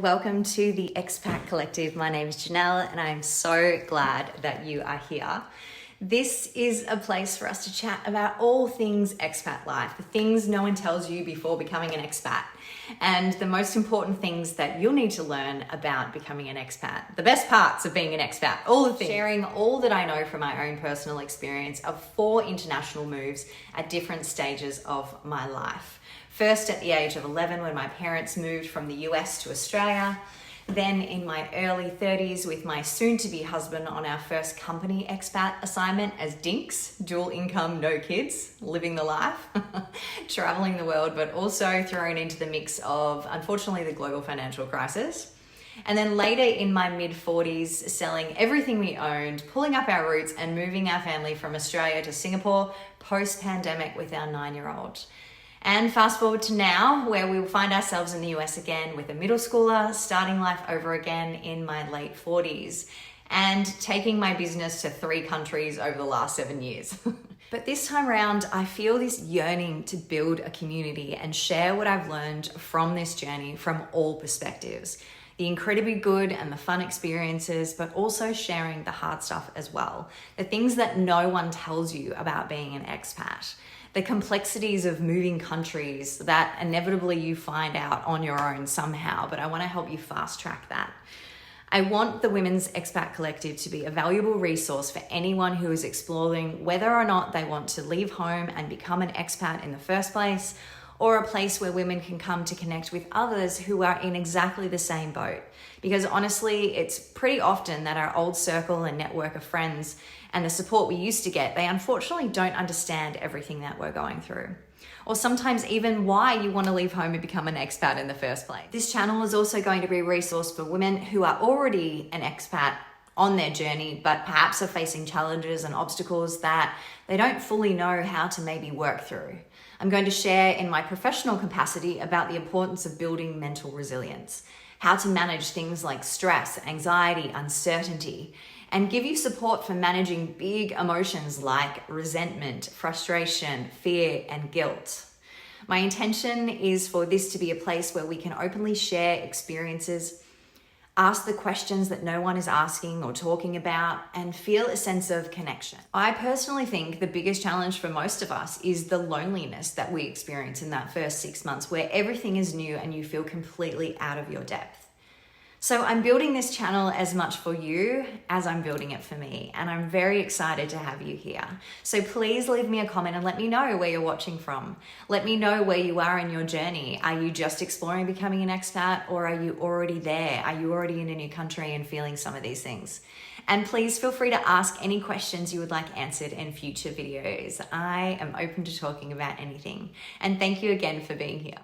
welcome to the Expat Collective. My name is Janelle and I'm so glad that you are here. This is a place for us to chat about all things expat life, the things no one tells you before becoming an expat, and the most important things that you'll need to learn about becoming an expat, the best parts of being an expat, all the things. Sharing all that I know from my own personal experience of 4 international moves at different stages of my life. First at the age of 11 when my parents moved from the US to Australia, then in my early 30s with my soon-to-be husband on our first company expat assignment as dinks, dual income, no kids, living the life, traveling the world, but also thrown into the mix of, unfortunately, the global financial crisis. And then later in my mid-40s, selling everything we owned, pulling up our roots and moving our family from Australia to Singapore post-pandemic with our 9-year-old. And fast forward to now, where we will find ourselves in the US again with a middle schooler, starting life over again in my late 40s, and taking my business to 3 countries over the last 7 years. But this time around, I feel this yearning to build a community and share what I've learned from this journey from all perspectives. The incredibly good and the fun experiences, but also sharing the hard stuff as well. The things that no one tells you about being an expat. The complexities of moving countries that inevitably you find out on your own somehow, but I want to help you fast track that. I want the Women's Expat Collective to be a valuable resource for anyone who is exploring whether or not they want to leave home and become an expat in the first place, or a place where women can come to connect with others who are in exactly the same boat. Because honestly, it's pretty often that our old circle and network of friends and the support we used to get, they unfortunately don't understand everything that we're going through. Or sometimes even why you want to leave home and become an expat in the first place. This channel is also going to be a resource for women who are already an expat on their journey, but perhaps are facing challenges and obstacles that they don't fully know how to maybe work through. I'm going to share in my professional capacity about the importance of building mental resilience, how to manage things like stress, anxiety, uncertainty, and give you support for managing big emotions like resentment, frustration, fear, and guilt. My intention is for this to be a place where we can openly share experiences, ask the questions that no one is asking or talking about, and feel a sense of connection. I personally think the biggest challenge for most of us is the loneliness that we experience in that first 6 months where everything is new and you feel completely out of your depth. So I'm building this channel as much for you as I'm building it for me, and I'm very excited to have you here. So please leave me a comment and let me know where you're watching from. Let me know where you are in your journey. Are you just exploring becoming an expat, or are you already there? Are you already in a new country and feeling some of these things? And please feel free to ask any questions you would like answered in future videos. I am open to talking about anything. And thank you again for being here.